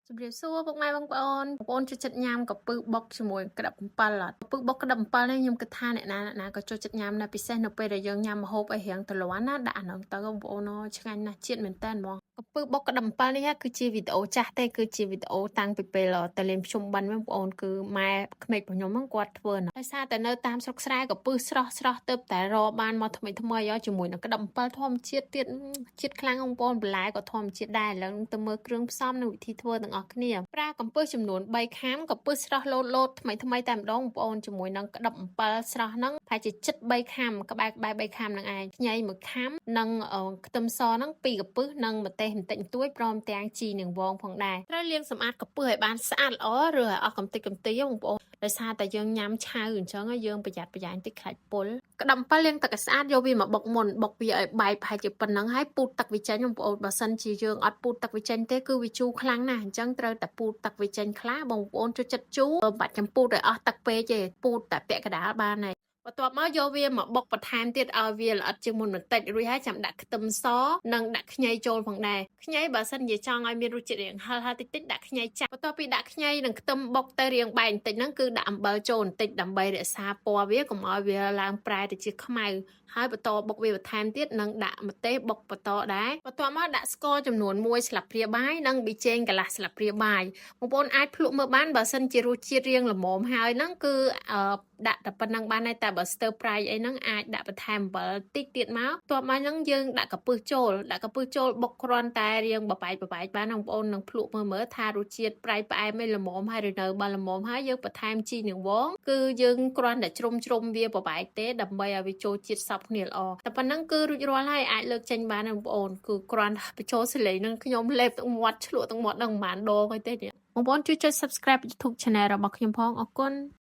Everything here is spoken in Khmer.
ជំរាបសួរពុកម៉ែបងប្អូនចូលចិត្តញ៉ាំកាពឹសបុកជាមួយក្តាប់អំពិលអត់កាពឹសបុកក្តាប់អំពិលនេះខ្ញុំគិតថាអ្នកណាក៏ចូលចិត្តញ៉ាំដែរពិសេសនៅពេលដែលយើងញ៉ាំម្ហូបឲ្យរៀងទ្រាំណាដាក់អានោះទៅបងប្អូនឆ្ងាញ់ណាស់ជាតិមែនតើហ្មងកាពឹសបុកក្តាប់អំពិលនេះគឺជាវីដេអូចាស់ទេគឺជាវីដេអូតាំងពីពេលតលេងភ្ជុំបិណ្ឌបងប្អូនគឺម៉ែក្មេករបស់ខ្ញុំហ្នឹងគាត់ធ្វើណាដោយសារតែនៅតាមស្រុកស្រែកាពឹសស្រស់ទៅតែរកបានមកថ្មីជាមួយនឹងក្តាប់អំពិលធម្មជាតិទៀតជាតិខ្លាំងបងប្អូនបន្លែក៏ធម្មជាតិដែរឥឡូវទៅមើលគ្រឿងផ្សំនិងវិធីធ្វើទាំងអស់គ្នាប្រើកំពឹសចំនួន3ខាំកំពឹសស្រស់លោតថ្មីតែម្ដងបងប្អូនជាមួយនឹងក្តាប់អំពិលស្រស់ហ្នឹងប្រហែលជាជិត3ខាំក្បែរ3ខាំហ្នឹងឯងខ្ញី1ខាំនិងខ្ទឹមសហ្នឹង2កំពឹសនិងម្ទេសបន្តិចបន្តួចព្រមទាំងជីនិងវងផងដែរត្រូវលាងសម្អាតកំពឹសឲ្យបានស្អាតល្អឬឲ្យអស់កំទេចកំទីបងប្អូនដោយសារតែយើងញ៉ាំឆៅអញ្ចឹងយើងប្រយ័ត្នប្រយែងតិចខ្លាចពុលក្តាប់អំពិលលាងទឹកឲ្យស្អាតយកវាមកបុកមុនបុកវាឲ្យបែកប្រហែលជាប៉ុណ្ណឹងហើយពូតទឹកវាចេញបងប្អូនបើសិនជាយើងអត់ពូតទឹកវាចេញទេគឺវាជូរខ្លាំងណាស់អញ្ចឹងត្រូវតែពូតទឹកវាចេញខ្លះបងប្អូនចូលចិត្តជូរបាច់ចាំពូតឲ្យអស់ទឹកពេកទេពូតតែពាក់កណ្ដាលបានហើយបន្ទាប់មកយកវាមកបុកបន្ថែមទៀតឲ្យវាល្អិតជាងមុនបន្តិចរួចហើយចាំដាក់ខ្ទឹមសនិងដាក់ខ្ញីចូលផងដែរខ្ញីបើសិនជាចង់ឲ្យមានរសជាតិរៀងហឹរតិចដាក់ខ្ញីចាស់បន្ទាប់ពីដាក់ខ្ញីនិងខ្ទឹមបុកទៅរៀងបែកបន្តិចហ្នឹងគឺដាក់អំបិលចូលបន្តិចដើម្បីរក្សាពណ៌វាកុំឲ្យវាឡើងប្រែទៅជាខ្មៅហើយបន្តបុកវាបន្ថែមទៀតនិងដាក់ម្ទេសបុកបន្តដែរបន្ទាប់មកដាក់ស្ករចំនួន1ស្លាបព្រាបាយនិងប៊ីចេងកន្លះស្លាបព្រាបាយបងប្អូនអាចភ្លក់មើលបានបើសិនជារសជាតិរៀងល្មមហើយហ្នឹងគឺដាក់តែប៉ុណ្្នឹងបានហើយតែបើស្ទើរប្រៃអីហ្នឹងអាចដាក់បន្ថែមអំបិលតិចទៀតមកបន្ទាប់មកហ្នឹងយើងដាក់កំពឹសចូលបុកគ្រាន់តែរៀងបបែកបានបងប្អូននឹងភ្លក់មើលថារសជាតិប្រៃផ្អែមមិនល្មមហើយឬនៅបើល្មមហើយយើងបន្ថែមជីនិងវងគឺយើងគ្រាន់តែជ្រុំវាបបែកទេដើម្បីឲ្យវាចូលជាតិសព្វគ្នាល្អតែប៉ុណ្្នឹងគឺរួចរាល់ហើយអាចលើកចេញបានបងប្អូនគឺគ្រាន់តែបញ្ចូលសលេងនឹងខ្ញុំលេបទឹកមាត់ឆ្លក់ទឹកមាត់នឹងប្រហែលដងហើយទេបងប្អូនជួយចុច Subscribe YouTube Channel របស់ខ្ញុំផងអរគុណ